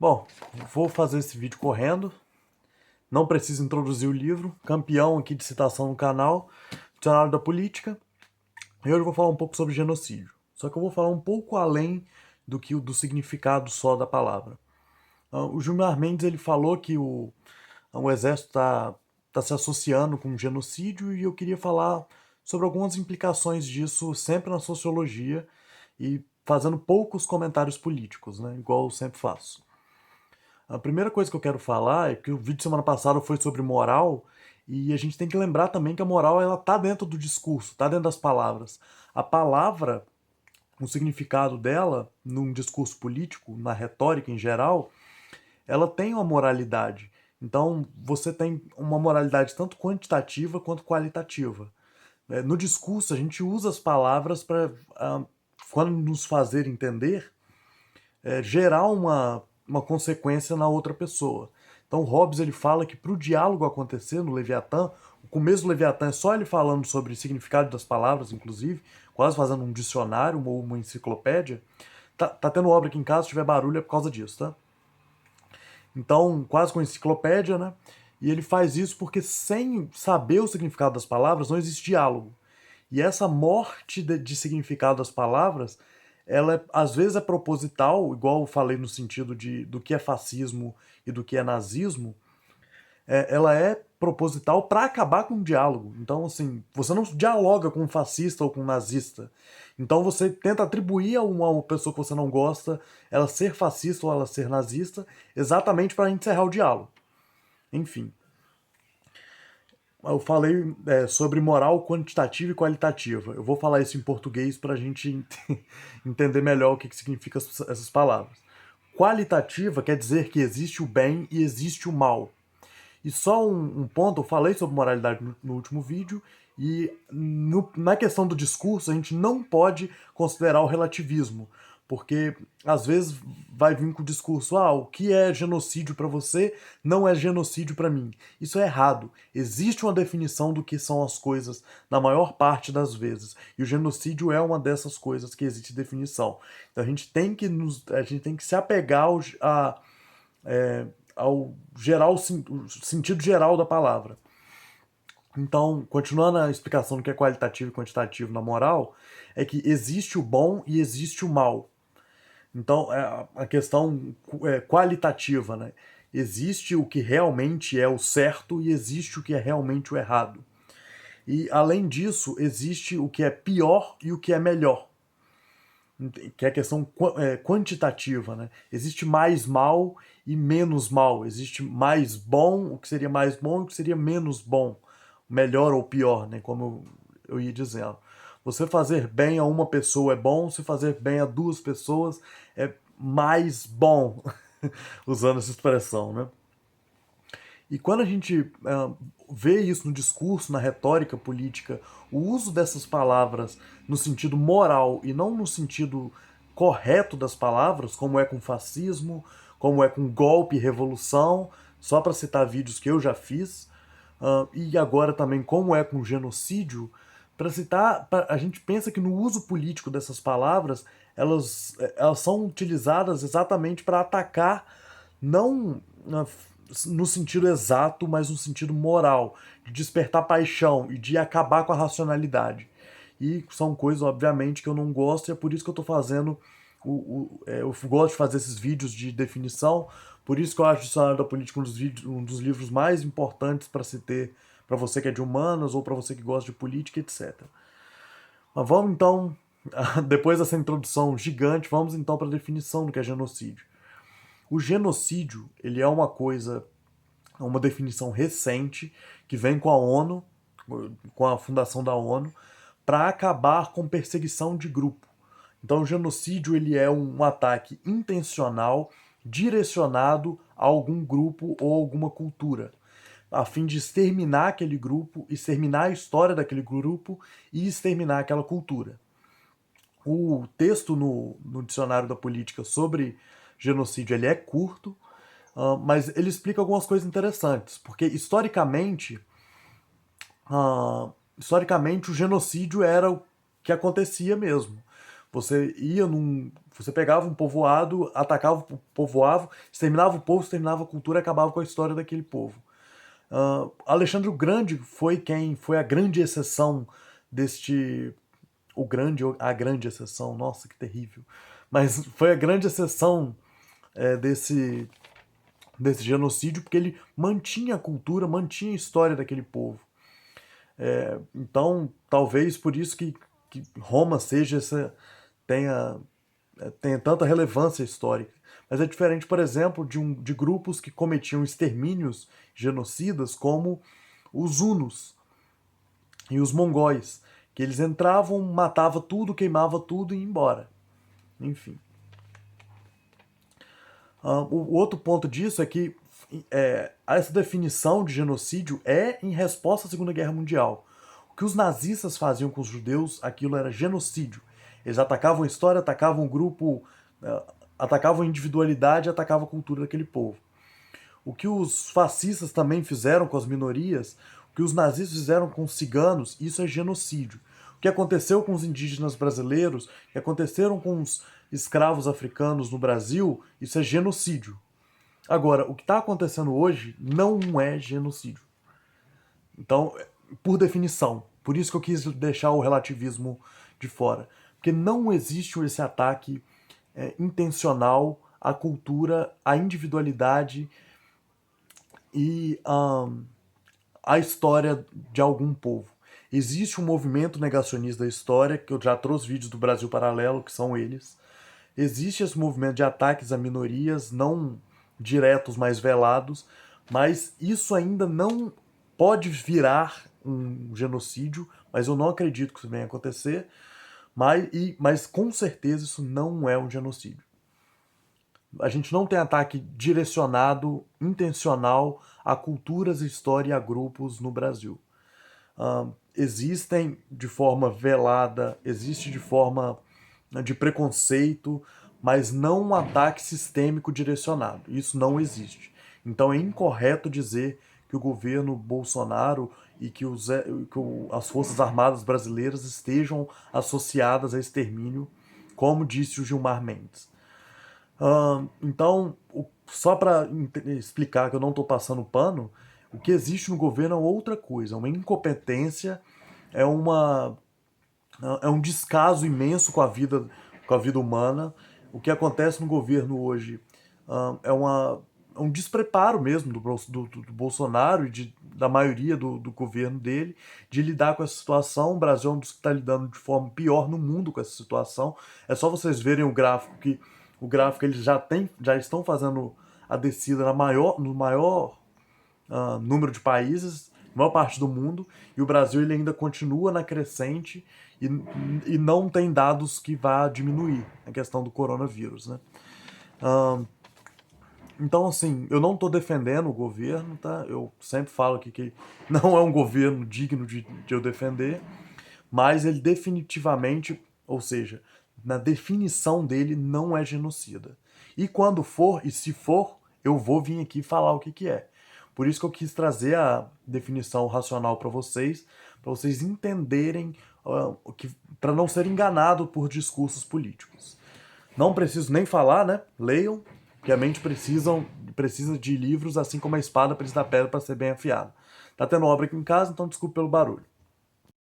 Bom, vou fazer esse vídeo correndo, não preciso introduzir o livro, campeão aqui de citação no canal, Dicionário da Política, e hoje eu vou falar um pouco sobre genocídio. Só que eu vou falar um pouco além do significado só da palavra. O Gilmar Mendes ele falou que o exército tá se associando com o genocídio e eu queria falar sobre algumas implicações disso sempre na sociologia e fazendo poucos comentários políticos, né, igual eu sempre faço. A primeira coisa que eu quero falar é que o vídeo semana passada foi sobre moral e a gente tem que lembrar também que a moral ela tá dentro do discurso, tá dentro das palavras. A palavra, o significado dela num discurso político, na retórica em geral, ela tem uma moralidade. Então você tem uma moralidade tanto quantitativa quanto qualitativa. No discurso a gente usa as palavras para, quando nos fazer entender, gerar uma consequência na outra pessoa. Então Hobbes ele fala que para o diálogo acontecer no Leviatã, o começo do Leviatã é só ele falando sobre o significado das palavras, inclusive, quase fazendo um dicionário ou uma enciclopédia. Tá tendo obra aqui em casa, se tiver barulho é por causa disso, tá? Então, quase com enciclopédia, né? E ele faz isso porque sem saber o significado das palavras não existe diálogo. E essa morte de significado das palavras, ela às vezes é proposital, igual eu falei no sentido do que é fascismo e do que é nazismo, ela é proposital para acabar com o diálogo. Então, assim, você não dialoga com um fascista ou com um nazista. Então você tenta atribuir a uma pessoa que você não gosta ela ser fascista ou ela ser nazista, exatamente para encerrar o diálogo. Enfim, eu falei sobre moral quantitativa e qualitativa. Eu vou falar isso em português para a gente entender melhor o que significam essas palavras. Qualitativa quer dizer que existe o bem e existe o mal. E só um ponto, eu falei sobre moralidade no último vídeo, e na questão do discurso a gente não pode considerar o relativismo, porque às vezes vai vir com o discurso, o que é genocídio para você não é genocídio para mim. Isso é errado. Existe uma definição do que são as coisas na maior parte das vezes, e o genocídio é uma dessas coisas que existe definição. Então a gente tem que se apegar ao geral, o sentido geral da palavra. Então, continuando a explicação do que é qualitativo e quantitativo na moral, é que existe o bom e existe o mal. Então, a questão qualitativa, né? Existe o que realmente é o certo e existe o que é realmente o errado. E, além disso, existe o que é pior e o que é melhor, que é a questão quantitativa, né? Existe mais mal e menos mal. Existe mais bom, o que seria mais bom e o que seria menos bom. Melhor ou pior, né? Como eu ia dizendo. Você fazer bem a uma pessoa é bom, se fazer bem a duas pessoas é mais bom. Usando essa expressão, né? E quando a gente vê isso no discurso, na retórica política, o uso dessas palavras no sentido moral e não no sentido correto das palavras, como é com fascismo, como é com golpe e revolução, só para citar vídeos que eu já fiz, e agora também como é com genocídio, para citar, a gente pensa que no uso político dessas palavras, elas são utilizadas exatamente para atacar não no sentido exato, mas no sentido moral, de despertar paixão e de acabar com a racionalidade. E são coisas, obviamente, que eu não gosto, e é por isso que eu estou fazendo. Eu gosto de fazer esses vídeos de definição, por isso que eu acho o Dicionário da Política um dos livros mais importantes para se ter, para você que é de humanas ou para você que gosta de política, etc. Mas vamos então, depois dessa introdução gigante, vamos então para a definição do que é genocídio. O genocídio, ele é uma definição recente que vem com a ONU, com a fundação da ONU, para acabar com perseguição de grupo. Então, o genocídio ele é um ataque intencional direcionado a algum grupo ou alguma cultura, a fim de exterminar aquele grupo, exterminar a história daquele grupo e exterminar aquela cultura. O texto no dicionário da política sobre genocídio ele é curto, mas ele explica algumas coisas interessantes, porque historicamente o genocídio era o que acontecia mesmo. Você pegava um povoado, atacava o povoado, exterminava o povo, exterminava a cultura e acabava com a história daquele povo. Alexandre o Grande foi a grande exceção deste... a grande exceção, nossa, que terrível. Mas foi a grande exceção desse genocídio, porque ele mantinha a cultura, mantinha a história daquele povo. Então, talvez por isso que Roma tenha tanta relevância histórica. Mas é diferente, por exemplo, de grupos que cometiam extermínios genocidas, como os hunos e os mongóis, que eles entravam, matavam tudo, queimava tudo e ia embora. Enfim. O outro ponto disso é que essa definição de genocídio é em resposta à Segunda Guerra Mundial. O que os nazistas faziam com os judeus, aquilo era genocídio. Eles atacavam a história, atacavam o grupo, atacavam a individualidade, atacavam a cultura daquele povo. O que os fascistas também fizeram com as minorias, o que os nazistas fizeram com os ciganos, isso é genocídio. O que aconteceu com os indígenas brasileiros, o que aconteceram com os escravos africanos no Brasil, isso é genocídio. Agora, o que está acontecendo hoje não é genocídio. Então, por definição, por isso que eu quis deixar o relativismo de fora. Porque não existe esse ataque intencional à cultura, à individualidade e à história de algum povo. Existe um movimento negacionista da história, que eu já trouxe vídeos do Brasil Paralelo, que são eles. Existe esse movimento de ataques a minorias, não diretos, mas velados, mas isso ainda não pode virar um genocídio, mas eu não acredito que isso venha acontecer, mas com certeza isso não é um genocídio. A gente não tem ataque direcionado, intencional a culturas, história e a grupos no Brasil. Existem de forma velada, existe de forma de preconceito, mas não um ataque sistêmico direcionado. Isso não existe. Então é incorreto dizer que o governo Bolsonaro e que as Forças Armadas brasileiras estejam associadas a extermínio, como disse o Gilmar Mendes. Então, só para explicar que eu não estou passando pano, o que existe no governo é outra coisa, é uma incompetência, é um descaso imenso com a vida humana. O que acontece no governo hoje é um despreparo mesmo do Bolsonaro e da maioria do governo dele de lidar com essa situação. O Brasil é um dos que está lidando de forma pior no mundo com essa situação. É só vocês verem o gráfico, que o gráfico eles já estão fazendo a descida no maior número de países, na maior parte do mundo, e o Brasil ele ainda continua na crescente e não tem dados que vá diminuir a questão do coronavírus, né? Então, assim, eu não estou defendendo o governo, tá? Eu sempre falo aqui que não é um governo digno de eu defender, mas ele definitivamente, ou seja, na definição dele, não é genocida. E quando for, e se for, eu vou vir aqui falar o que é. Por isso que eu quis trazer a definição racional para vocês entenderem, para não ser enganado por discursos políticos. Não preciso nem falar, né? Leiam, que a mente precisa de livros, assim como a espada precisa da pedra para ser bem afiada. Tá tendo obra aqui em casa, então desculpe pelo barulho.